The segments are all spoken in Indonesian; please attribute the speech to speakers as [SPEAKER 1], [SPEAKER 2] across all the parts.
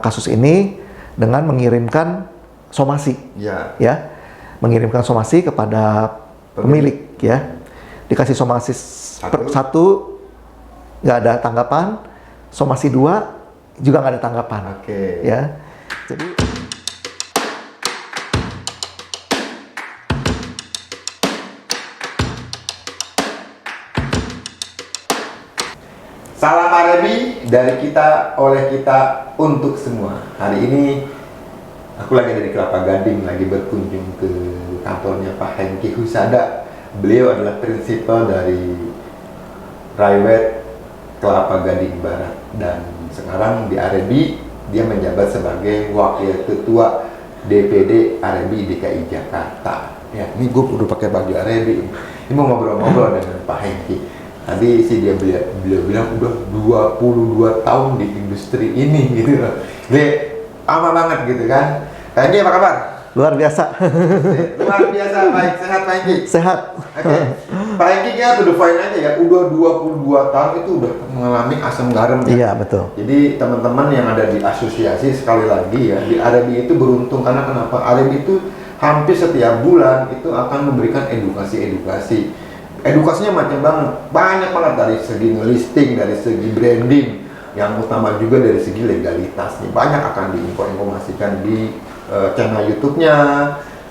[SPEAKER 1] kasus ini dengan mengirimkan somasi, ya, mengirimkan somasi kepada pemilik, ya, dikasih somasi satu nggak ada tanggapan, somasi 2 juga nggak ada tanggapan, ya, jadi.
[SPEAKER 2] Salam Arebi dari kita, oleh kita, untuk semua. Hari ini aku lagi dari Kelapa Gading, lagi berkunjung ke kantornya Pak Hengki Husada. Beliau adalah prinsipal dari Raiwet Kelapa Gading Barat, dan sekarang di Arebi dia menjabat sebagai Wakil Ketua DPD Arebi DKI Jakarta. Ya, ini gue udah pakai baju Arebi. Ini mau ngobrol-ngobrol dengan Pak Hengki. Tadi sih beliau bilang udah 22 tahun di industri ini gitu loh. Dia lama banget gitu kan. Pak Hengki apa kabar?
[SPEAKER 1] Luar biasa.
[SPEAKER 2] Luar biasa, baik. Sehat Pak Hengki?
[SPEAKER 1] Sehat.
[SPEAKER 2] Oke. Pak Hengki kita udah fine aja ya. Udah 22 tahun itu udah mengalami asam garam ya.
[SPEAKER 1] Iya, betul.
[SPEAKER 2] Jadi teman-teman yang ada di asosiasi, sekali lagi ya, di Arebi itu beruntung karena kenapa? Arebi itu hampir setiap bulan itu akan memberikan edukasi. Edukasinya macam banyak banget, dari segi listing, dari segi branding, yang utama juga dari segi legalitasnya. Banyak akan diinformasikan di channel YouTube-nya,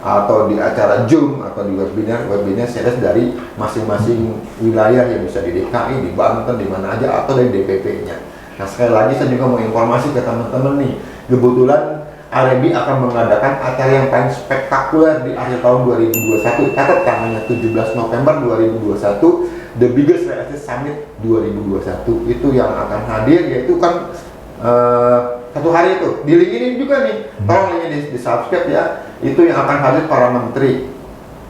[SPEAKER 2] atau di acara Zoom, atau di webinar series dari masing-masing wilayah yang bisa di DKI, di Banten, di mana aja, atau dari DPP-nya. Nah, sekali lagi saya juga mau informasi ke teman-teman nih, kebetulan Arebi akan mengadakan acara yang paling spektakuler di akhir tahun 2021. Catat tanggalnya 17 November 2021, The Biggest Real Estate Summit 2021. Itu yang akan hadir, yaitu kan satu hari itu. Di link ini juga nih, tolong linknya di subscribe ya. Itu yang akan hadir para menteri,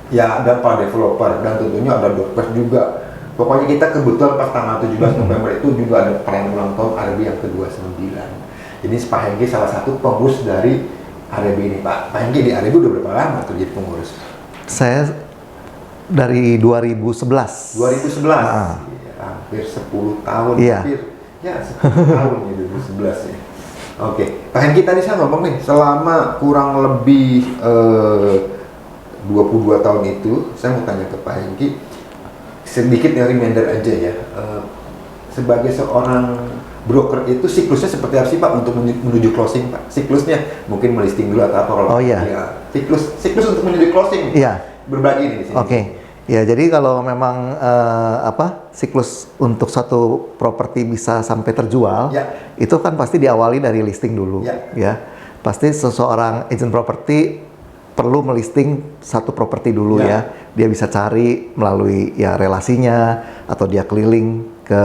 [SPEAKER 2] ya, dan para developer, dan tentunya ada Doorpress juga. Pokoknya kita kebetulan pas tanggal 17 November itu juga ada perayaan ulang tahun Arebi yang ke-29. Ini Pak Hengki salah satu pengurus dari Arebi ini, Pak. Pak Hengki di Arebi udah berapa lama tuh jadi pengurus?
[SPEAKER 1] Saya dari 2011.
[SPEAKER 2] 2011? Ya, hampir 10 tahun.
[SPEAKER 1] Iya.
[SPEAKER 2] Hampir, ya 10 tahun ya 2011 ya. Oke, Pak Hengki tadi saya ngomong nih, selama kurang lebih 22 tahun itu, saya mau tanya ke Pak Hengki, sedikit reminder aja ya. Sebagai seorang broker itu siklusnya seperti apa sih Pak untuk menuju closing, Pak? Siklusnya mungkin melisting dulu atau apa kalau?
[SPEAKER 1] Oh iya.
[SPEAKER 2] Ya, siklus untuk menuju closing.
[SPEAKER 1] Iya.
[SPEAKER 2] Berbagi nih di sini.
[SPEAKER 1] Oke. Ya, jadi kalau memang siklus untuk satu properti bisa sampai terjual,
[SPEAKER 2] Ya.
[SPEAKER 1] itu kan pasti diawali dari listing dulu, ya. Pasti seseorang agent properti perlu melisting satu properti dulu ya. Dia bisa cari melalui ya relasinya, atau dia keliling ke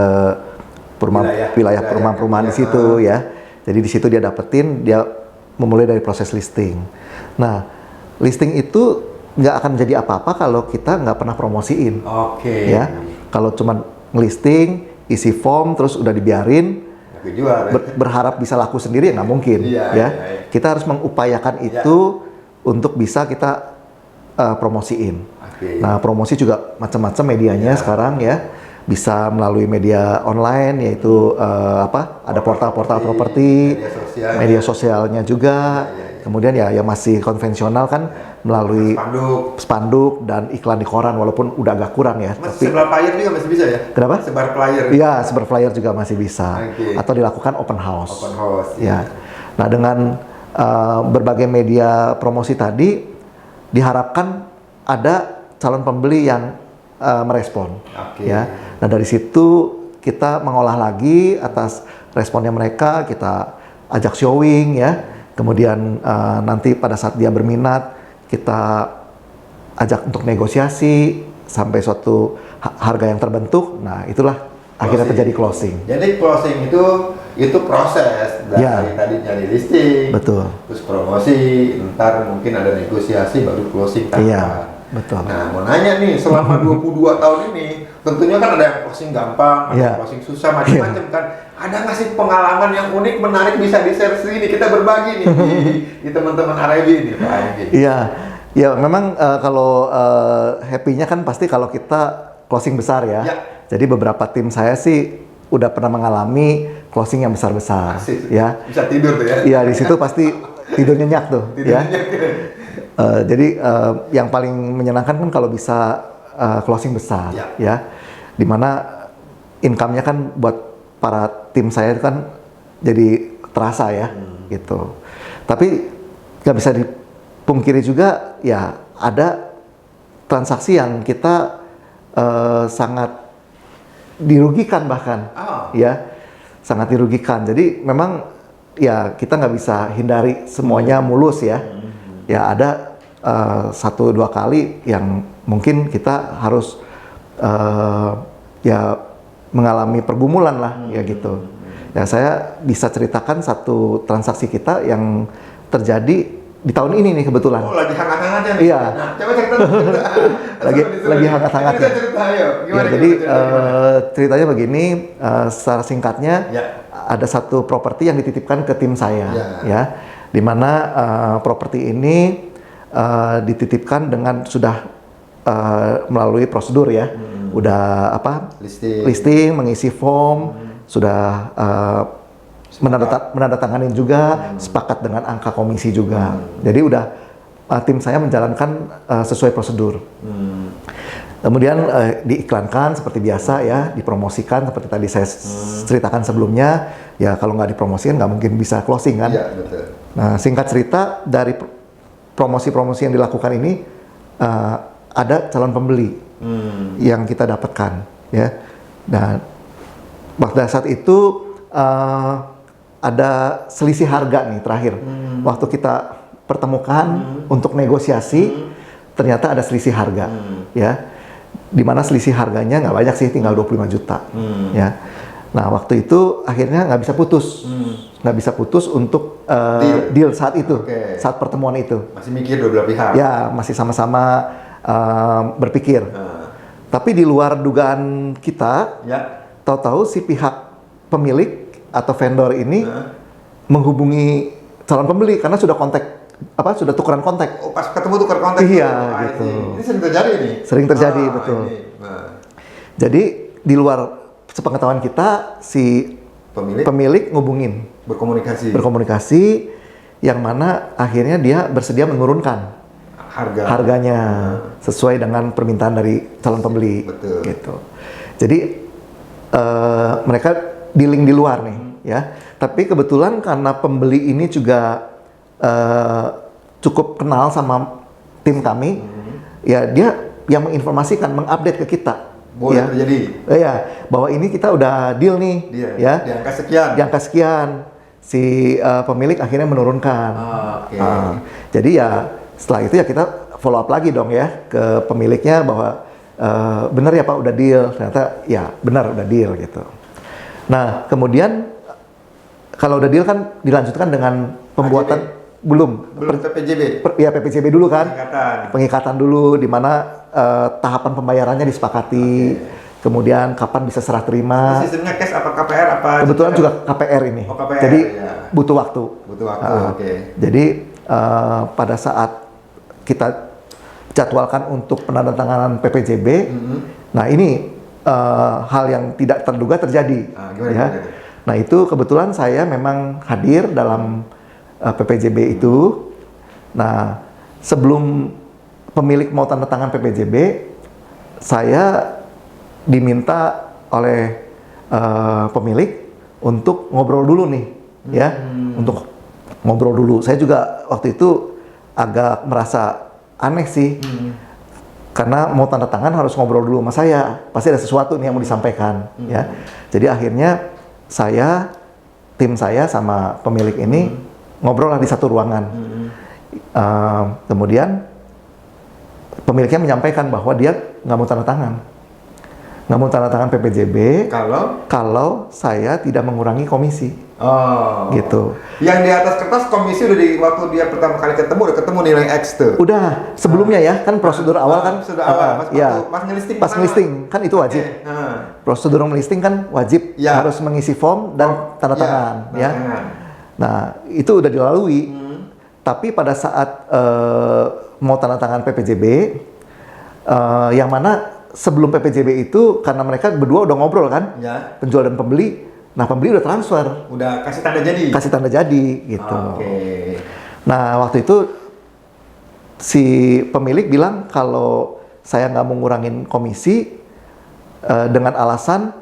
[SPEAKER 1] wilayah perumahan-perumahan di situ ya. Jadi di situ dia dapetin, dia memulai dari proses listing. Nah, listing itu nggak akan jadi apa-apa kalau kita nggak pernah promosiin.
[SPEAKER 2] Oke.
[SPEAKER 1] Ya, kalau cuma ngelisting, isi form terus udah dibiarin, berharap bisa laku sendiri ya nggak mungkin. Ya, kita harus mengupayakan itu untuk bisa kita promosiin. Nah, promosi juga macam-macam medianya sekarang ya. Bisa melalui media online, yaitu ada portal-portal properti, media sosialnya juga. Kemudian ya yang masih konvensional kan melalui spanduk dan iklan di koran, walaupun udah agak kurang ya.
[SPEAKER 2] Tapi sebar flyer juga masih bisa ya?
[SPEAKER 1] Kenapa?
[SPEAKER 2] Sebar flyer.
[SPEAKER 1] Iya, sebar flyer juga masih bisa. Atau dilakukan open house.
[SPEAKER 2] Open house.
[SPEAKER 1] Ya. Nah, dengan berbagai media promosi tadi, diharapkan ada calon pembeli yang merespon. Ya. Nah, dari situ kita mengolah lagi atas responnya mereka, kita ajak showing ya. Kemudian nanti pada saat dia berminat, kita ajak untuk negosiasi sampai suatu harga yang terbentuk. Nah, itulah akhirnya terjadi closing.
[SPEAKER 2] Jadi closing itu proses dari tadi nyari listing,
[SPEAKER 1] betul,
[SPEAKER 2] terus promosi, ntar mungkin ada negosiasi baru closing.
[SPEAKER 1] Iya. Betul.
[SPEAKER 2] Nah, mau nanya nih, selama 22 tahun ini, tentunya kan ada yang closing gampang, ada yang closing susah, macam-macam kan. Ada nggak sih pengalaman yang unik, menarik, bisa di-share sini, kita berbagi nih di teman-teman Arebi nih, Pak Hengki.
[SPEAKER 1] Iya, ya memang kalau happy-nya kan pasti kalau kita closing besar ya. Jadi beberapa tim saya sih udah pernah mengalami closing yang besar-besar,
[SPEAKER 2] Asik.
[SPEAKER 1] ya.
[SPEAKER 2] Bisa tidur tuh ya.
[SPEAKER 1] Iya, di situ pasti tidur nyenyak tuh,
[SPEAKER 2] Tidur
[SPEAKER 1] ya.
[SPEAKER 2] nyenyak.
[SPEAKER 1] Jadi yang paling menyenangkan kan kalau bisa closing besar, ya. Dimana income-nya kan buat para tim saya itu kan jadi terasa ya, gitu. Tapi nggak bisa dipungkiri juga, ya ada transaksi yang kita sangat dirugikan bahkan, ya, sangat dirugikan. Jadi memang ya kita nggak bisa hindari semuanya mulus ya. Ya ada 1-2 kali yang mungkin kita harus ya mengalami pergumulan lah, ya gitu. Ya saya bisa ceritakan satu transaksi kita yang terjadi di tahun ini nih kebetulan.
[SPEAKER 2] Oh, lagi hangat-hangatnya nih.
[SPEAKER 1] Iya.
[SPEAKER 2] Nah, coba cerita.
[SPEAKER 1] lagi hangat-hangatnya. Ya, jadi ceritanya begini, secara singkatnya ada satu properti yang dititipkan ke tim saya, ya, di mana properti ini dititipkan dengan sudah melalui prosedur ya, udah apa? Listing, mengisi form, sudah menandatangani juga, sepakat dengan angka komisi juga. Jadi udah tim saya menjalankan sesuai prosedur. Kemudian diiklankan seperti biasa ya, dipromosikan seperti tadi saya ceritakan sebelumnya. Ya kalau nggak dipromosikan nggak mungkin bisa closing kan.
[SPEAKER 2] Iya, betul. Nah
[SPEAKER 1] singkat cerita dari promosi-promosi yang dilakukan ini ada calon pembeli yang kita dapatkan ya. Nah pada saat itu ada selisih harga nih terakhir. Waktu kita pertemukan untuk negosiasi, ternyata ada selisih harga, ya. Di mana selisih harganya nggak banyak sih, tinggal 25 juta, ya. Nah waktu itu akhirnya nggak bisa putus, untuk deal saat itu, saat pertemuan itu.
[SPEAKER 2] Masih mikir dua belah pihak.
[SPEAKER 1] Ya masih sama-sama berpikir. Tapi di luar dugaan kita, tahu-tahu si pihak pemilik atau vendor ini menghubungi calon pembeli karena sudah sudah tukeran kontak.
[SPEAKER 2] Oh, pas ketemu tukar kontak.
[SPEAKER 1] Iya, gitu.
[SPEAKER 2] Ini sering terjadi nih.
[SPEAKER 1] Sering terjadi, betul. Jadi di luar sepengetahuan kita, si pemilik ngubungin, berkomunikasi, yang mana akhirnya dia bersedia menurunkan harganya sesuai dengan permintaan dari calon pembeli.
[SPEAKER 2] Betul.
[SPEAKER 1] Gitu. Jadi mereka dealing di luar nih, ya. Tapi kebetulan karena pembeli ini juga cukup kenal sama tim kami, ya dia yang menginformasikan, mengupdate ke kita.
[SPEAKER 2] Boleh terjadi.
[SPEAKER 1] Ya, bahwa ini kita udah deal nih, ya.
[SPEAKER 2] Di angka sekian.
[SPEAKER 1] Si pemilik akhirnya menurunkan. Jadi ya setelah itu ya kita follow up lagi dong ya ke pemiliknya bahwa benar ya Pak udah deal. Ternyata ya benar udah deal gitu. Nah kemudian kalau udah deal kan dilanjutkan dengan pembuatan belum
[SPEAKER 2] PPJB.
[SPEAKER 1] Ya PPJB dulu kan. Pengikatan dulu di mana tahapan pembayarannya disepakati. Kemudian kapan bisa serah terima.
[SPEAKER 2] Sistemnya cash apa KPR apa?
[SPEAKER 1] Kebetulan juga KPR ini.
[SPEAKER 2] KPR,
[SPEAKER 1] jadi butuh waktu. Jadi pada saat kita jadwalkan untuk penandatanganan PPJB, nah ini hal yang tidak terduga terjadi. Gimana? Nah itu kebetulan saya memang hadir dalam PPJB itu. Nah sebelum pemilik mau tanda tangan PPJB, saya diminta oleh pemilik untuk ngobrol dulu nih, ya, untuk ngobrol dulu. Saya juga waktu itu agak merasa aneh sih, karena mau tanda tangan harus ngobrol dulu sama saya, pasti ada sesuatu nih yang mau disampaikan, ya. Jadi akhirnya saya, tim saya sama pemilik ini ngobrol lah di satu ruangan. Kemudian pemiliknya menyampaikan bahwa dia nggak mau tanda tangan PPJB kalau saya tidak mengurangi komisi. Gitu.
[SPEAKER 2] Yang di atas kertas komisi udah waktu dia pertama kali ketemu udah ketemu nilai X tuh.
[SPEAKER 1] Udah sebelumnya ya kan prosedur awal kan.
[SPEAKER 2] Sudah awal. Pas
[SPEAKER 1] ngelisting kan itu wajib. Prosedur ngelisting kan wajib harus mengisi form dan tanda tangan ya. Nah itu udah dilalui. Tapi pada saat mau tanda tangan PPJB, yang mana sebelum PPJB itu karena mereka berdua udah ngobrol kan, penjual dan pembeli, Nah, pembeli udah transfer,
[SPEAKER 2] Udah kasih tanda jadi.
[SPEAKER 1] kasih tanda jadi gitu.
[SPEAKER 2] Oke.
[SPEAKER 1] Nah, waktu itu si pemilik bilang kalau saya nggak mau ngurangin komisi dengan alasan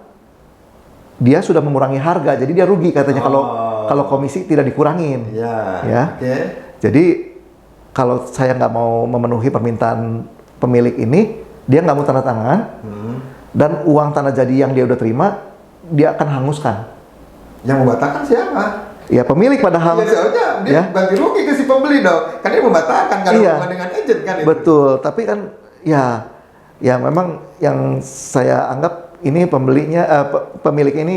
[SPEAKER 1] dia sudah mengurangi harga, jadi dia rugi katanya kalau komisi tidak dikurangin.
[SPEAKER 2] Iya.
[SPEAKER 1] Ya.
[SPEAKER 2] Oke.
[SPEAKER 1] Jadi kalau saya nggak mau memenuhi permintaan pemilik ini, dia nggak mau tanda tangan, dan uang tanda jadi yang dia udah terima, dia akan hanguskan.
[SPEAKER 2] Yang membatalkan siapa?
[SPEAKER 1] Ya pemilik padahal.
[SPEAKER 2] Ya soalnya dia ganti rugi ke si pembeli dong. Kan dia membatalkan karena hubungan dengan agent kan itu.
[SPEAKER 1] Betul, tapi kan ya memang yang saya anggap ini pemilik ini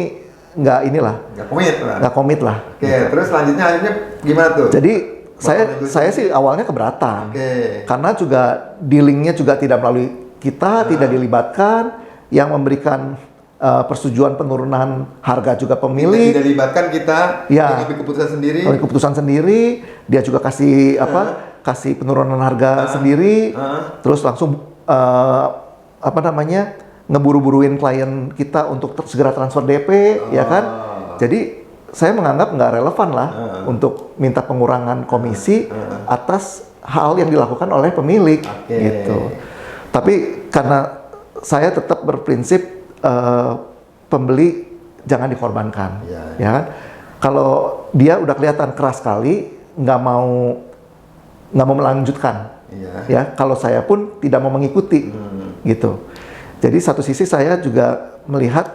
[SPEAKER 1] nggak komit lah.
[SPEAKER 2] Oke, terus selanjutnya akhirnya gimana tuh?
[SPEAKER 1] Jadi saya sih awalnya keberatan. Karena juga dealingnya juga tidak melalui kita, tidak dilibatkan, yang memberikan persetujuan penurunan harga juga pemilik.
[SPEAKER 2] Tidak dilibatkan kita, mengambil keputusan sendiri.
[SPEAKER 1] Ambil keputusan sendiri, dia juga kasih kasih penurunan harga sendiri, terus langsung ngeburu-buruin klien kita untuk segera transfer DP, ya kan? Jadi saya menganggap nggak relevan lah untuk minta pengurangan komisi atas hal yang dilakukan oleh pemilik, gitu. Tapi karena saya tetap berprinsip pembeli jangan dikorbankan, ya kan? Kalau dia udah kelihatan keras sekali, nggak mau melanjutkan, ya. Kalau saya pun tidak mau mengikuti, gitu. Jadi satu sisi saya juga melihat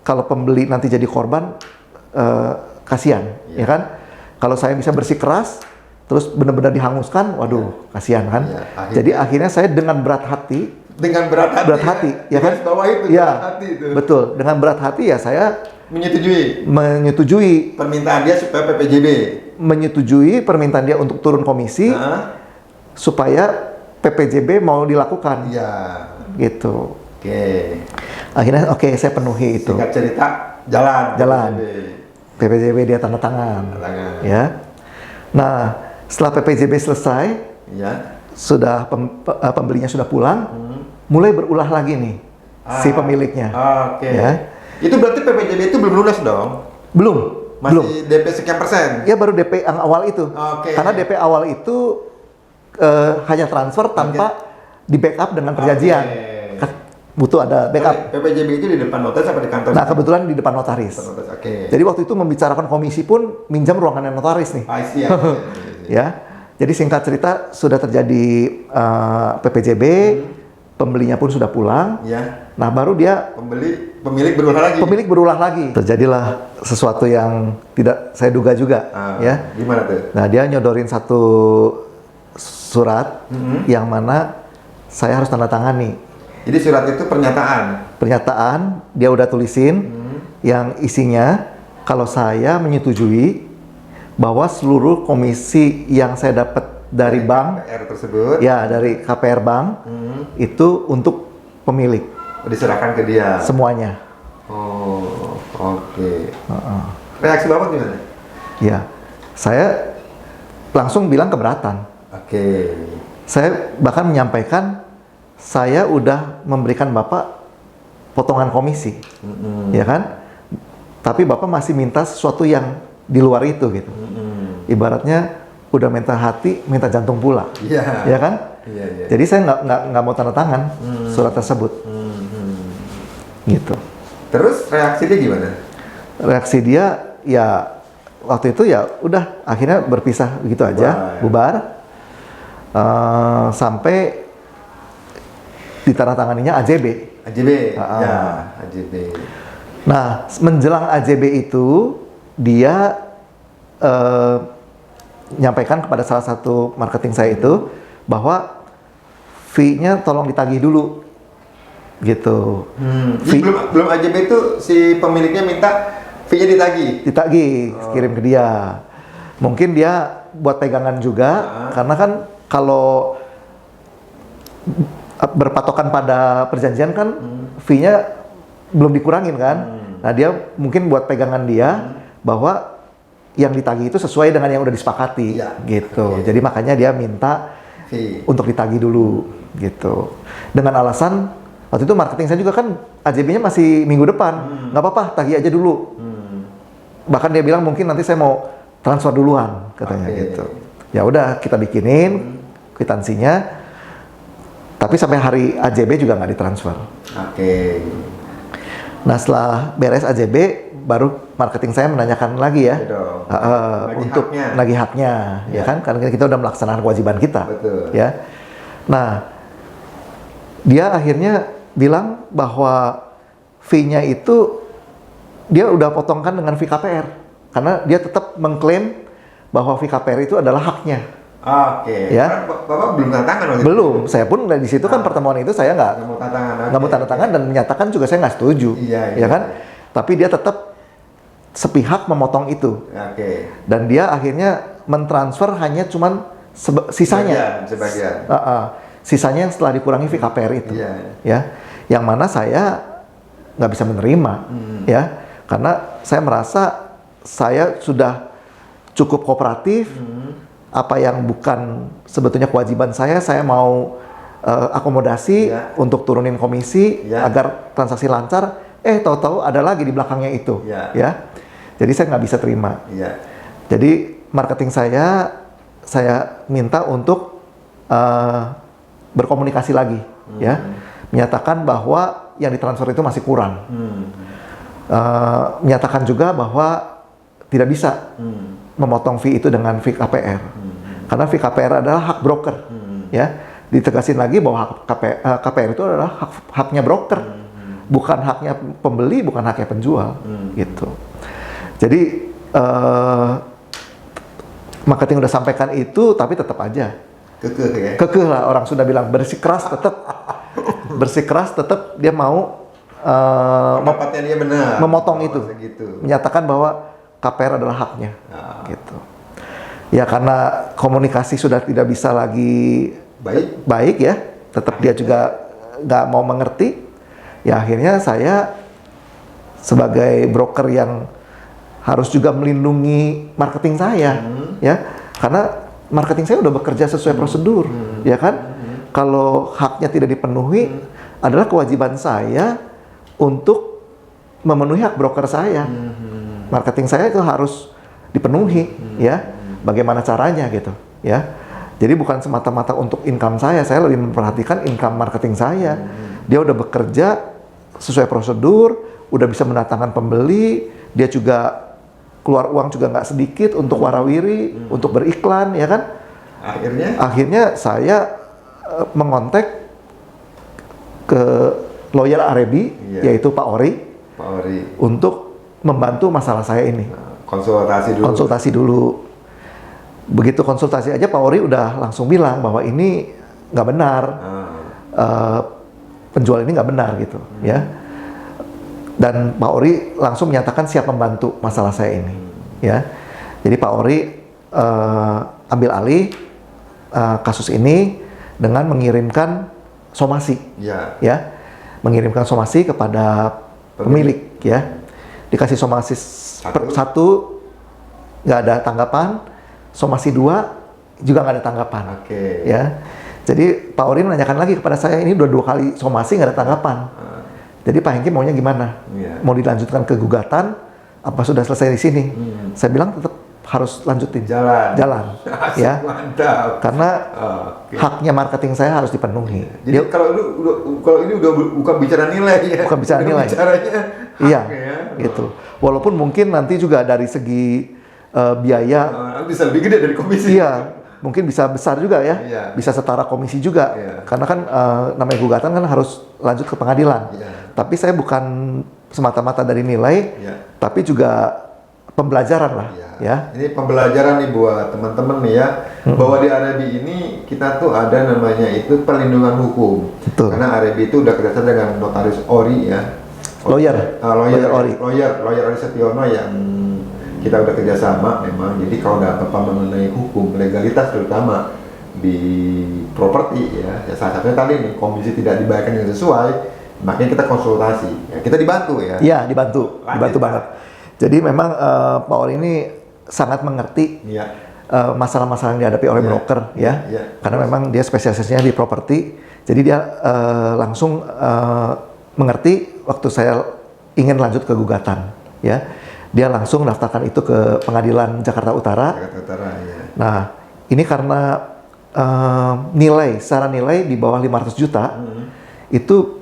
[SPEAKER 1] kalau pembeli nanti jadi korban, kasihan, ya kan? Kalau saya bisa bersikeras, terus benar-benar dihanguskan, waduh, kasihan kan? Jadi akhirnya saya dengan berat hati, berat hati, ya kan?
[SPEAKER 2] Bawah itu, berat hati itu.
[SPEAKER 1] Betul. Dengan berat hati ya saya menyetujui
[SPEAKER 2] permintaan dia supaya PPJB,
[SPEAKER 1] menyetujui permintaan dia untuk turun komisi, supaya PPJB mau dilakukan, gitu. Akhirnya saya penuhi itu.
[SPEAKER 2] Singkat cerita, jalan.
[SPEAKER 1] PPJB dia tanda tangan. Ya. Nah, setelah PPJB selesai, sudah pembelinya sudah pulang, mulai berulah lagi nih si pemiliknya. Ya.
[SPEAKER 2] Itu berarti PPJB itu belum lunas dong?
[SPEAKER 1] Belum.
[SPEAKER 2] Masih DP sekian persen?
[SPEAKER 1] Ya baru DP yang awal itu. Karena DP awal itu hanya transfer tanpa di backup dengan perjanjian. Butuh ada backup.
[SPEAKER 2] PPJB itu di depan notaris apa di kantor?
[SPEAKER 1] Nah, kebetulan di depan notaris. Jadi waktu itu membicarakan komisi pun minjam ruangannya notaris nih. Ya. Jadi singkat cerita sudah terjadi PPJB, pembelinya pun sudah pulang. Nah, baru dia
[SPEAKER 2] pemilik
[SPEAKER 1] berulah lagi. Terjadilah sesuatu yang tidak saya duga juga, ya.
[SPEAKER 2] Gimana tuh?
[SPEAKER 1] Nah, dia nyodorin satu surat yang mana saya harus tanda tangani.
[SPEAKER 2] Jadi surat itu pernyataan
[SPEAKER 1] dia udah tulisin yang isinya kalau saya menyetujui bahwa seluruh komisi yang saya dapat dari bank
[SPEAKER 2] KPR tersebut,
[SPEAKER 1] dari KPR bank itu untuk pemilik.
[SPEAKER 2] Diserahkan ke dia
[SPEAKER 1] semuanya.
[SPEAKER 2] Reaksi Bapak gimana?
[SPEAKER 1] Ya, saya langsung bilang keberatan. Saya bahkan menyampaikan saya udah memberikan Bapak potongan komisi, ya kan? Tapi Bapak masih minta sesuatu yang di luar itu, gitu. Ibaratnya udah minta hati, minta jantung pula, ya kan? Jadi saya nggak mau tanda tangan surat tersebut, gitu.
[SPEAKER 2] Terus reaksi dia gimana?
[SPEAKER 1] Reaksi dia ya waktu itu ya udah akhirnya berpisah begitu aja, bubar, sampai ditandatanganinya AJB.
[SPEAKER 2] AJB.
[SPEAKER 1] Nah, menjelang AJB itu dia menyampaikan kepada salah satu marketing saya itu bahwa fee-nya tolong ditagih dulu, gitu.
[SPEAKER 2] Belum AJB itu si pemiliknya minta fee-nya ditagih,
[SPEAKER 1] kirim ke dia. Mungkin dia buat pegangan juga, karena kan kalau berpatokan pada perjanjian kan fee-nya belum dikurangin kan. Nah, dia mungkin buat pegangan dia bahwa yang ditagih itu sesuai dengan yang udah disepakati, gitu. Jadi makanya dia minta untuk ditagih dulu, gitu. Dengan alasan waktu itu marketing saya juga kan AJB-nya masih minggu depan, nggak apa-apa, tagih aja dulu. bahkan dia bilang mungkin nanti saya mau transfer duluan katanya gitu. Ya udah kita bikinin kwitansinya, tapi sampai hari AJB juga nggak ditransfer. Nah setelah beres AJB, baru marketing saya menanyakan lagi ya, untuk nagih haknya, ya kan? Karena kita udah melaksanakan kewajiban kita, ya. Nah, dia akhirnya bilang bahwa fee-nya itu dia udah potongkan dengan fee KPR, karena dia tetap mengklaim bahwa fee KPR itu adalah haknya. Ya.
[SPEAKER 2] Bapak belum tanda tangan waktu
[SPEAKER 1] belum, itu? Saya pun di situ kan pertemuan itu saya nggak mau tanda tangan dan menyatakan juga saya nggak setuju, ya kan? Tapi dia tetap sepihak memotong itu, dan dia akhirnya mentransfer hanya cuman sisanya, sisanya yang setelah dikurangi fee KPR itu, ya, yang mana saya nggak bisa menerima, ya, karena saya merasa saya sudah cukup kooperatif. Apa yang bukan sebetulnya kewajiban saya mau akomodasi untuk turunin komisi agar transaksi lancar. Tahu-tahu ada lagi di belakangnya itu, ya. Jadi saya nggak bisa terima. Jadi marketing saya minta untuk berkomunikasi lagi, ya, menyatakan bahwa yang ditransfer itu masih kurang, menyatakan juga bahwa tidak bisa memotong fee itu dengan fee KPR, karena fee KPR adalah hak broker, ya. Ditegasin lagi bahwa KPR itu adalah haknya broker, bukan haknya pembeli, bukan haknya penjual, gitu. Jadi marketing udah sampaikan itu, tapi tetap aja kekeh lah, orang sudah bilang bersikeras tetap dia mau
[SPEAKER 2] dia benar
[SPEAKER 1] memotong itu, menyatakan bahwa KPR adalah haknya, gitu. Ya karena komunikasi sudah tidak bisa lagi baik ya, tetap dia juga nggak mau mengerti. Ya akhirnya saya sebagai broker yang harus juga melindungi marketing saya, ya, karena marketing saya udah bekerja sesuai prosedur, ya kan. Kalau haknya tidak dipenuhi, adalah kewajiban saya untuk memenuhi hak broker saya. Marketing saya itu harus dipenuhi, ya. Bagaimana caranya gitu, ya. Jadi bukan semata-mata untuk income saya lebih memperhatikan income marketing saya. Dia udah bekerja sesuai prosedur, udah bisa mendatangkan pembeli, dia juga keluar uang juga nggak sedikit untuk warawiri, untuk beriklan, ya kan. Akhirnya saya mengontak ke lawyer Arebi, yaitu Pak Ori, untuk membantu masalah saya ini. Konsultasi dulu. Begitu konsultasi aja Pak Ori udah langsung bilang bahwa ini nggak benar, penjual ini nggak benar gitu, ya. Dan Pak Ori langsung menyatakan siap membantu masalah saya ini, ya. Jadi Pak Ori ambil alih kasus ini dengan mengirimkan somasi, ya, mengirimkan somasi kepada pemilik, ya. Dikasih somasi satu, nggak ada tanggapan, somasi 2 juga nggak ada tanggapan, ya. Jadi Pak Ori menanyakan lagi kepada saya, ini dua kali somasi nggak ada tanggapan. Jadi Pak Hengki maunya gimana? Mau dilanjutkan ke gugatan? Apa sudah selesai di sini? Saya bilang tetap harus lanjutin jalan, ya.
[SPEAKER 2] Mantap.
[SPEAKER 1] Karena haknya marketing saya harus dipenuhi.
[SPEAKER 2] Jadi kalau ini udah bukan bicara nilai ya.
[SPEAKER 1] Bukan bicara nilai.
[SPEAKER 2] Bicaranya
[SPEAKER 1] iya, gitu. Walaupun mungkin nanti juga dari segi biaya
[SPEAKER 2] bisa lebih gede dari komisi.
[SPEAKER 1] Iya, mungkin bisa besar juga ya. Bisa setara komisi juga. Karena kan namanya gugatan kan harus lanjut ke pengadilan. Tapi saya bukan semata-mata dari nilai, tapi juga pembelajaran lah, ya.
[SPEAKER 2] Ini pembelajaran nih buat teman-teman nih ya, bahwa di Arebi ini kita tuh ada namanya itu perlindungan hukum.
[SPEAKER 1] Betul.
[SPEAKER 2] Karena Arebi itu udah kerjasama dengan notaris Ori ya.
[SPEAKER 1] Lawyer
[SPEAKER 2] Ori Setiono yang kita udah kerjasama memang. Jadi kalau ada apa-apa mengenai hukum, legalitas terutama di properti ya salah satunya tadi nih komisi tidak dibayarkan yang sesuai, makanya kita konsultasi. Ya, kita dibantu ya.
[SPEAKER 1] Iya, dibantu banget. Jadi memang Pak Ori ini sangat mengerti masalah-masalah yang dihadapi oleh broker, ya. Karena memang dia spesialisnya di properti, jadi dia langsung mengerti waktu saya ingin lanjut ke gugatan, ya. dia langsung daftarkan itu ke Pengadilan Jakarta Utara.
[SPEAKER 2] Jakarta Utara, ya.
[SPEAKER 1] Nah, ini karena secara nilai di bawah 500 juta, itu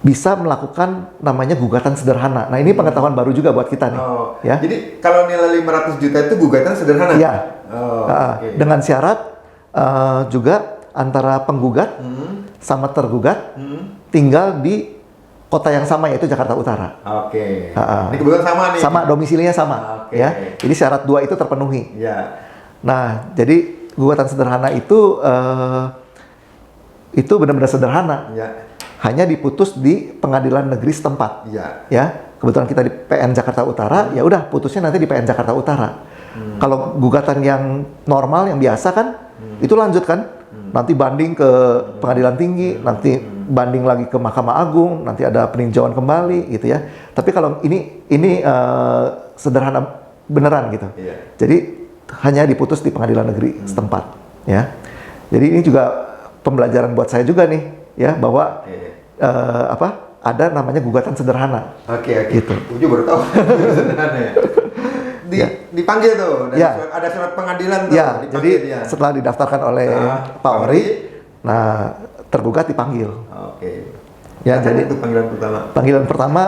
[SPEAKER 1] bisa melakukan namanya gugatan sederhana. Nah, ini pengetahuan baru juga buat kita nih. Ya.
[SPEAKER 2] Jadi kalau nilai 500 juta itu gugatan sederhana?
[SPEAKER 1] Ya. Okay. Dengan syarat juga antara penggugat sama tergugat tinggal di kota yang sama, yaitu Jakarta Utara.
[SPEAKER 2] Oke. Ini kebetulan sama nih.
[SPEAKER 1] Sama, domisilinya sama. Ya. Jadi syarat 2 itu terpenuhi.
[SPEAKER 2] Ya.
[SPEAKER 1] Nah, jadi gugatan sederhana itu benar-benar sederhana.
[SPEAKER 2] Ya.
[SPEAKER 1] Hanya diputus di pengadilan negeri setempat.
[SPEAKER 2] Ya.
[SPEAKER 1] Ya. Kebetulan kita di PN Jakarta Utara, ya udah putusnya nanti di PN Jakarta Utara. Kalau gugatan yang normal, yang biasa kan, itu lanjut kan. Nanti banding ke pengadilan tinggi, nanti banding lagi ke Mahkamah Agung, nanti ada peninjauan kembali gitu ya. Tapi kalau ini sederhana beneran gitu.
[SPEAKER 2] Iya.
[SPEAKER 1] Jadi hanya diputus di pengadilan negeri setempat ya. Jadi ini juga pembelajaran buat saya juga nih ya, bahwa ada namanya gugatan sederhana.
[SPEAKER 2] Oke.
[SPEAKER 1] Gitu.
[SPEAKER 2] Uju baru tahu sederhana ya. Dipanggil tuh, ada surat pengadilan tuh.
[SPEAKER 1] Ya, jadi setelah didaftarkan oleh Pak Ori, nah tergugat dipanggil.
[SPEAKER 2] Oke.
[SPEAKER 1] Ya, jadi
[SPEAKER 2] itu panggilan pertama.
[SPEAKER 1] Panggilan pertama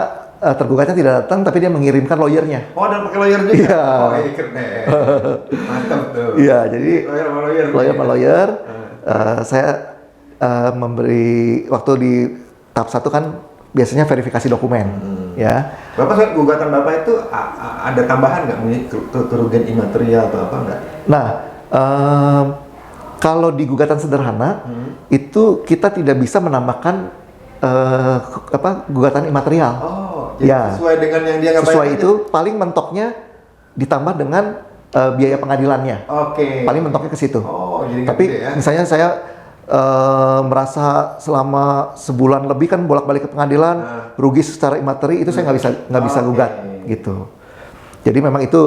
[SPEAKER 1] tergugatnya tidak datang, tapi dia mengirimkan lawyernya.
[SPEAKER 2] Oh, dan pakai lawyer juga?
[SPEAKER 1] Iya.
[SPEAKER 2] Oh, keren. Mantap tuh.
[SPEAKER 1] Iya, jadi lawyer sama lawyer. Saya memberi waktu di tahap 1 kan biasanya verifikasi dokumen, ya.
[SPEAKER 2] Bapak, gugatan Bapak itu ada tambahan nggak, kerugian imaterial atau apa nggak?
[SPEAKER 1] Nah, kalau di gugatan sederhana itu kita tidak bisa menambahkan gugatan imaterial.
[SPEAKER 2] Oh, jadi
[SPEAKER 1] ya,
[SPEAKER 2] sesuai dengan yang dia nggak
[SPEAKER 1] sesuai
[SPEAKER 2] bayar
[SPEAKER 1] itu aja. Paling mentoknya ditambah dengan biaya pengadilannya.
[SPEAKER 2] Oke.
[SPEAKER 1] Paling mentoknya ke situ.
[SPEAKER 2] Oh, jadi
[SPEAKER 1] tapi
[SPEAKER 2] gede, ya?
[SPEAKER 1] misalnya saya merasa selama sebulan lebih kan bolak-balik ke pengadilan, rugi secara imateri, itu saya nggak bisa gugat gitu. Jadi memang itu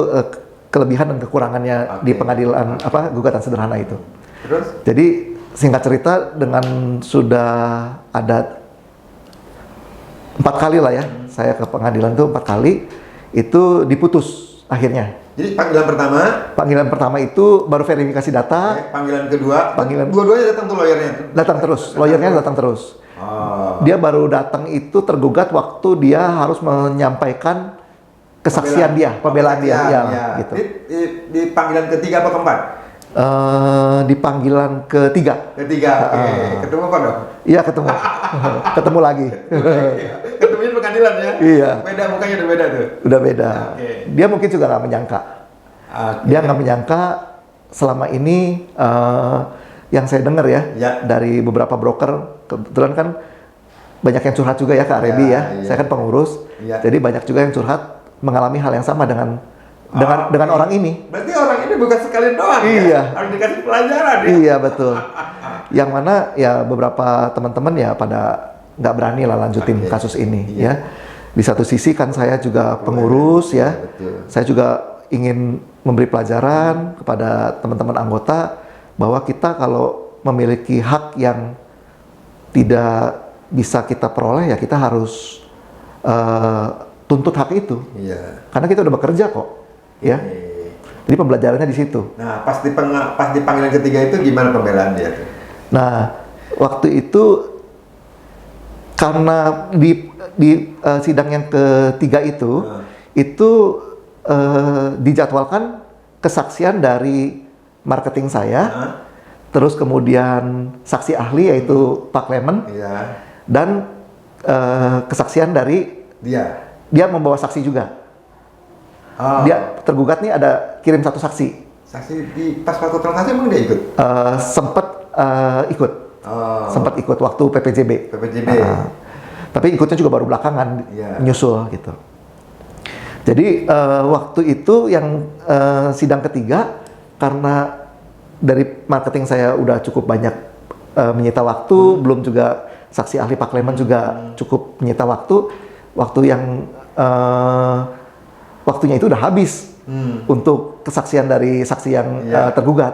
[SPEAKER 1] kelebihan dan kekurangannya di pengadilan gugatan sederhana itu.
[SPEAKER 2] Terus?
[SPEAKER 1] Jadi singkat cerita, dengan sudah ada 4 kali lah ya, saya ke pengadilan itu 4 kali, itu diputus akhirnya.
[SPEAKER 2] Jadi
[SPEAKER 1] panggilan pertama itu baru verifikasi data.
[SPEAKER 2] Panggilan kedua, dua-duanya datang tuh lawyernya?
[SPEAKER 1] Lawyernya datang terus.
[SPEAKER 2] Oh.
[SPEAKER 1] Dia baru datang itu tergugat waktu dia harus menyampaikan kesaksian pembelaan dia, gitu.
[SPEAKER 2] Di panggilan ketiga apa keempat?
[SPEAKER 1] Di panggilan ketiga.
[SPEAKER 2] Oke. Ketemu apa dong?
[SPEAKER 1] Iya, ketemu lagi.
[SPEAKER 2] Ketemunya pengadilan ya?
[SPEAKER 1] Iya.
[SPEAKER 2] Beda, mukanya udah beda tuh?
[SPEAKER 1] Udah beda.
[SPEAKER 2] Okay.
[SPEAKER 1] Dia mungkin juga nggak menyangka.
[SPEAKER 2] Okay.
[SPEAKER 1] Dia nggak menyangka selama ini yang saya dengar ya, dari beberapa broker, kebetulan kan banyak yang curhat juga ya ke Arebi ya. Saya kan pengurus, jadi banyak juga yang curhat mengalami hal yang sama dengan orang ini.
[SPEAKER 2] Berarti orang ini bukan sekali doang
[SPEAKER 1] ya?
[SPEAKER 2] Harus dikasih pelajaran ya?
[SPEAKER 1] Iya, betul. Yang mana ya beberapa teman-teman ya pada nggak berani lah lanjutin kasus ini ya. Di satu sisi kan saya juga pengurus ya. Saya juga ingin memberi pelajaran kepada teman-teman anggota bahwa kita kalau memiliki hak yang tidak bisa kita peroleh, ya kita harus tuntut hak itu. Karena kita udah bekerja kok. Ya, jadi pembelajarannya di situ.
[SPEAKER 2] Nah, pas di panggilan ketiga itu gimana pembelaan dia?
[SPEAKER 1] Nah, waktu itu karena di sidang yang ketiga itu dijadwalkan kesaksian dari marketing saya, terus kemudian saksi ahli yaitu Pak Clement, dan kesaksian dari dia membawa saksi juga. Dia tergugat nih ada kirim satu saksi.
[SPEAKER 2] Saksi pas waktu transaksi emang dia ikut?
[SPEAKER 1] Sempat ikut waktu PPJB. Tapi ikutnya juga baru belakangan nyusul gitu. Jadi waktu itu yang sidang ketiga, karena dari marketing saya udah cukup banyak menyita waktu, belum juga saksi ahli Pak Clement juga cukup menyita waktu. Waktunya itu udah habis untuk kesaksian dari saksi yang tergugat.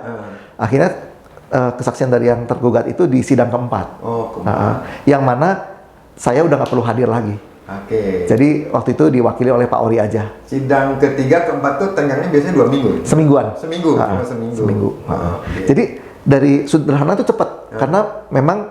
[SPEAKER 1] Akhirnya kesaksian dari yang tergugat itu di sidang keempat. Yang mana saya udah nggak perlu hadir lagi.
[SPEAKER 2] Oke.
[SPEAKER 1] Jadi waktu itu diwakili oleh Pak Ori aja.
[SPEAKER 2] Sidang ketiga, keempat tuh tenggangnya biasanya 2 minggu.
[SPEAKER 1] Semingguan.
[SPEAKER 2] Seminggu.
[SPEAKER 1] Ah,
[SPEAKER 2] Seminggu.
[SPEAKER 1] Seminggu.
[SPEAKER 2] Oke.
[SPEAKER 1] Jadi dari sederhana itu cepat karena memang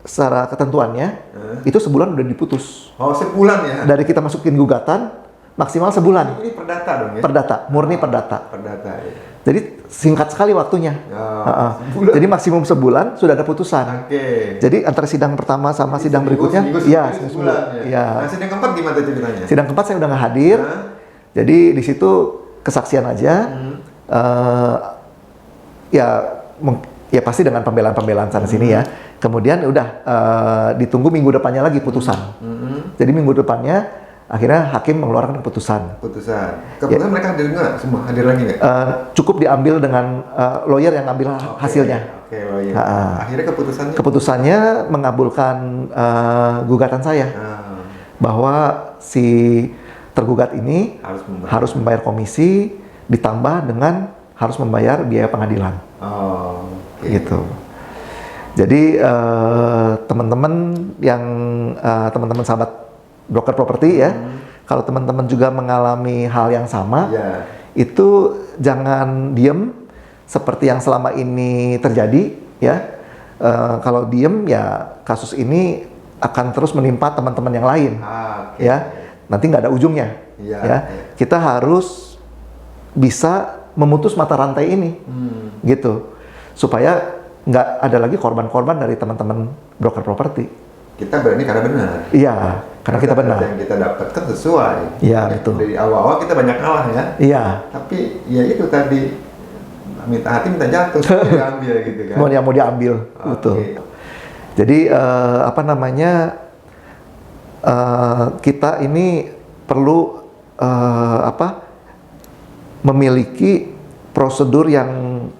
[SPEAKER 1] secara ketentuannya itu sebulan udah diputus.
[SPEAKER 2] Oh, sebulan ya?
[SPEAKER 1] Dari kita masukin gugatan maksimal sebulan.
[SPEAKER 2] Ini perdata dong ya?
[SPEAKER 1] Perdata, murni perdata.
[SPEAKER 2] Perdata ya.
[SPEAKER 1] Jadi singkat sekali waktunya.
[SPEAKER 2] Sebulan.
[SPEAKER 1] Jadi maksimum sebulan sudah ada putusan.
[SPEAKER 2] Oke.
[SPEAKER 1] Jadi antara sidang pertama sama sidang berikutnya,
[SPEAKER 2] iya,
[SPEAKER 1] sebulan.
[SPEAKER 2] ya. Nah, sidang keempat gimana ceritanya?
[SPEAKER 1] Sidang keempat saya udah nggak hadir. Jadi di situ kesaksian aja. Ya pasti dengan pembelaan-pembelaan sana sini ya. Kemudian udah ditunggu minggu depannya lagi putusan. Jadi minggu depannya akhirnya hakim mengeluarkan keputusan.
[SPEAKER 2] Keputusan mereka hadir nggak? Semua hadir lagi nggak?
[SPEAKER 1] Cukup diambil dengan lawyer yang ngambil hasilnya.
[SPEAKER 2] Oke, lawyer. Akhirnya keputusannya?
[SPEAKER 1] Keputusannya mengabulkan gugatan saya bahwa si tergugat ini harus membayar komisi ditambah dengan harus membayar biaya pengadilan. Gitu. Jadi teman-teman yang teman-teman sahabat broker properti ya, kalau teman-teman juga mengalami hal yang sama, itu jangan diem seperti yang selama ini terjadi ya. Kalau diem ya kasus ini akan terus menimpa teman-teman yang lain, ya. Nanti nggak ada ujungnya, ya. Kita harus bisa memutus mata rantai ini, gitu, supaya nggak ada lagi korban-korban dari teman-teman broker properti.
[SPEAKER 2] Kita berani karena benar.
[SPEAKER 1] Iya, karena kita benar.
[SPEAKER 2] Yang kita dapatkan sesuai.
[SPEAKER 1] Iya, betul.
[SPEAKER 2] Dari awal-awal kita banyak kalah ya.
[SPEAKER 1] Iya.
[SPEAKER 2] Tapi ya itu tadi, minta hati minta jantung, semua diambil gitu kan.
[SPEAKER 1] Semua yang mau diambil, betul. Jadi kita ini perlu memiliki prosedur yang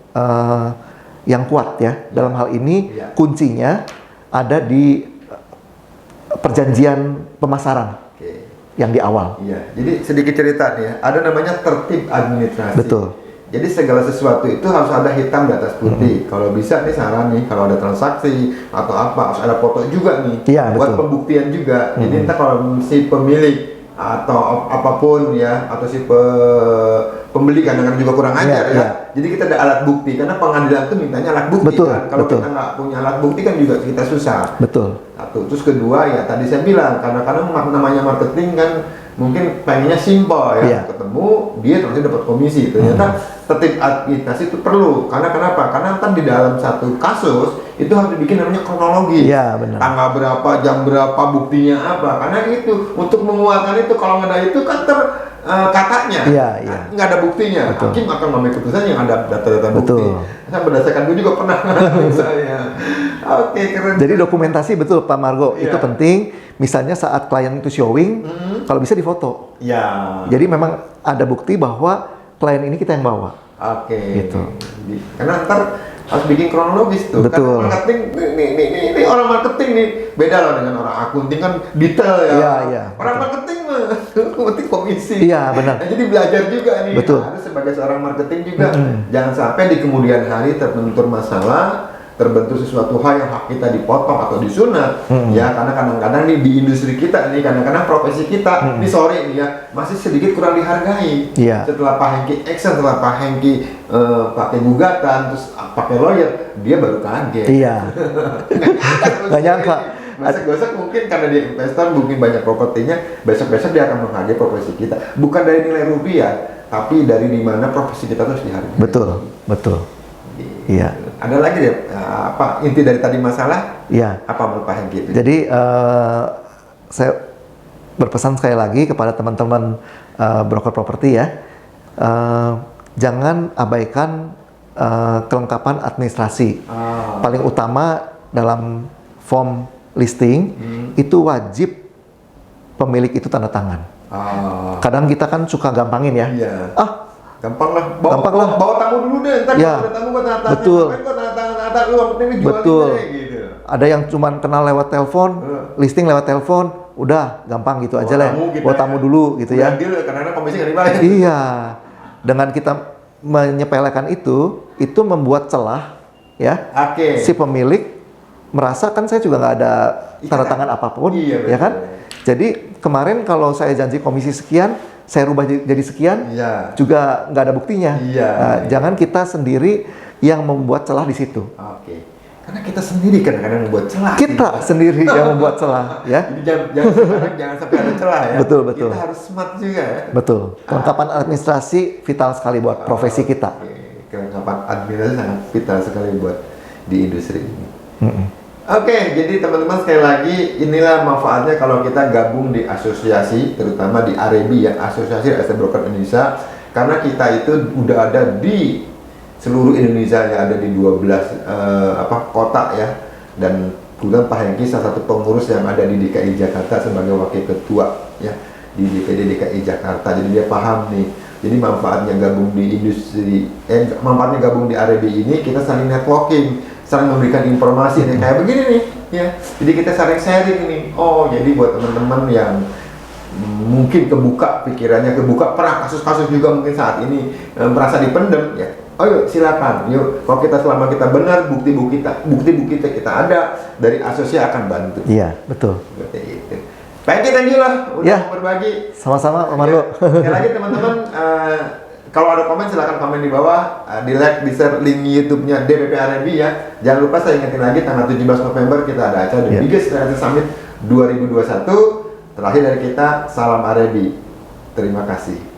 [SPEAKER 1] kuat ya. Dalam hal ini kuncinya ada di perjanjian pemasaran yang di awal.
[SPEAKER 2] Iya. Jadi sedikit cerita nih ya. Ada namanya tertib administrasi.
[SPEAKER 1] Betul.
[SPEAKER 2] Jadi segala sesuatu itu harus ada hitam di atas putih. Kalau bisa nih saran nih, kalau ada transaksi atau apa harus ada foto juga nih.
[SPEAKER 1] Iya,
[SPEAKER 2] buat
[SPEAKER 1] betul.
[SPEAKER 2] pembuktian juga. Jadi entah kalau si pemilik atau apapun ya, atau si pembeli kadang-kadang juga kurang ajar ya. Jadi kita ada alat bukti karena pengadilan itu mintanya alat bukti kan. Kalau kita nggak punya alat bukti kan juga kita susah.
[SPEAKER 1] Betul.
[SPEAKER 2] Satu. Terus kedua ya tadi saya bilang kadang-kadang namanya marketing kan mungkin pengennya simpel ya. Ketemu dia terus dapat komisi. Ternyata tertib administrasi itu perlu. Karena kenapa? Karena kan di dalam satu kasus itu harus dibikin namanya kronologi.
[SPEAKER 1] Iya, benar.
[SPEAKER 2] Tanggal berapa, jam berapa, buktinya apa. Karena itu untuk menguatkan itu kalau nggak ada itu kan katanya nggak ada buktinya.
[SPEAKER 1] Betul.
[SPEAKER 2] Hakim akan mengambil keputusan yang ada data-data bukti. Saya berdasarkan itu juga pernah saya. Oke, keren.
[SPEAKER 1] Jadi dokumentasi betul Pak Margo itu penting. Misalnya saat klien itu showing, kalau bisa difoto.
[SPEAKER 2] Ya.
[SPEAKER 1] Jadi memang ada bukti bahwa klien ini kita yang bawa.
[SPEAKER 2] Oke.
[SPEAKER 1] Gitu.
[SPEAKER 2] Karena ntar harus bikin kronologis tuh.
[SPEAKER 1] Betul.
[SPEAKER 2] Karena marketing ini orang marketing nih beda loh dengan orang akunting kan detail ya.
[SPEAKER 1] Iya.
[SPEAKER 2] Orang marketing mah penting komisi.
[SPEAKER 1] Iya, benar.
[SPEAKER 2] Nah, jadi belajar juga nih.
[SPEAKER 1] Betul.
[SPEAKER 2] Harus sebagai seorang marketing juga jangan sampai di kemudian hari terbentur masalah, terbentur sesuatu hal yang hak kita dipotong atau disunat. Ya, karena kadang-kadang nih di industri kita nih, kadang-kadang profesi kita ini sorry nih ya, masih sedikit kurang dihargai.
[SPEAKER 1] Iya.
[SPEAKER 2] Setelah Pak Hengki action, setelah Pak Hengki pakai gugatan, terus pakai lawyer, dia baru kaget.
[SPEAKER 1] Iya. Nggak nyangka.
[SPEAKER 2] Besok-besok mungkin karena dia investor, mungkin banyak propertinya, besok-besok dia akan menghargai profesi kita. Bukan dari nilai rupiah, tapi dari dimana profesi kita terus dihargai.
[SPEAKER 1] Betul. Iya.
[SPEAKER 2] Ada lagi deh, apa inti dari tadi masalah?
[SPEAKER 1] Iya.
[SPEAKER 2] Apa menurut Pak Hengki itu?
[SPEAKER 1] Jadi saya berpesan sekali lagi kepada teman-teman broker properti ya, jangan abaikan kelengkapan administrasi. Paling utama dalam form listing itu wajib pemilik itu tanda tangan. Kadang kita kan suka gampangin ya.
[SPEAKER 2] Iya. Gampang lah. Bawa tamu dulu deh. Ntar
[SPEAKER 1] ya.
[SPEAKER 2] ada tamu gua tanda tangan.
[SPEAKER 1] Betul.
[SPEAKER 2] Gua tanda tangan lu yang penting jual
[SPEAKER 1] betul.
[SPEAKER 2] Gitu.
[SPEAKER 1] Ada yang cuman kenal lewat telepon, listing lewat telepon, udah gampang gitu aja lah. Bawa tamu dulu gitu ya.
[SPEAKER 2] Karena komisi nggak dibayar.
[SPEAKER 1] Iya. Dengan kita menyepelekan itu membuat celah ya. Si pemilik merasa kan saya juga nggak ada tanda tangan apapun, ya kan? Jadi kemarin kalau saya janji komisi sekian, saya rubah jadi sekian,
[SPEAKER 2] Iya.
[SPEAKER 1] juga nggak ada buktinya.
[SPEAKER 2] Iya.
[SPEAKER 1] Nah, jangan kita sendiri yang membuat celah di situ.
[SPEAKER 2] Oke. Karena kita sendiri kadang-kadang membuat celah.
[SPEAKER 1] Kita sendiri yang membuat celah, ya.
[SPEAKER 2] Jadi jangan sampai ada celah ya.
[SPEAKER 1] Betul, betul.
[SPEAKER 2] Kita harus smart juga ya.
[SPEAKER 1] Betul. Kelengkapan administrasi vital sekali buat profesi kita.
[SPEAKER 2] Oke. Kelengkapan administrasi sangat vital sekali buat di industri ini.
[SPEAKER 1] Mm-mm.
[SPEAKER 2] Oke, jadi teman-teman sekali lagi inilah manfaatnya kalau kita gabung di asosiasi, terutama di AREBI ya, Asosiasi Real Estate Broker Indonesia, karena kita itu udah ada di seluruh Indonesia ya, ada di 12 kota ya, dan kemudian Pak Hengki salah satu pengurus yang ada di DKI Jakarta sebagai wakil ketua ya di DPD DKI Jakarta, jadi dia paham nih. Jadi manfaatnya gabung di industri, manfaatnya gabung di AREBI ini kita saling networking, saling memberikan informasi nih kayak begini nih ya. Jadi kita saling sharing nih. Oh, jadi buat teman-teman yang mungkin kebuka pikirannya, kebuka pernah kasus-kasus juga mungkin saat ini merasa dipendem ya. Oh yuk silakan, yuk. Kalau kita selama kita benar, bukti-bukti kita ada dari asosiasi akan bantu.
[SPEAKER 1] Iya, betul.
[SPEAKER 2] Seperti itu. Baik, thank you lah udah
[SPEAKER 1] Ya.
[SPEAKER 2] mau berbagi.
[SPEAKER 1] Sama-sama, Om Marlo.
[SPEAKER 2] Sekali lagi teman-teman, kalau ada komen silahkan komen di bawah, di like, di share link YouTube-nya DPP AREBI ya. Jangan lupa saya ingetin lagi tanggal 17 November kita ada acara The
[SPEAKER 1] Ya.
[SPEAKER 2] Biggest Real Estate Summit 2021. Terakhir dari kita, salam AREBI. Terima kasih.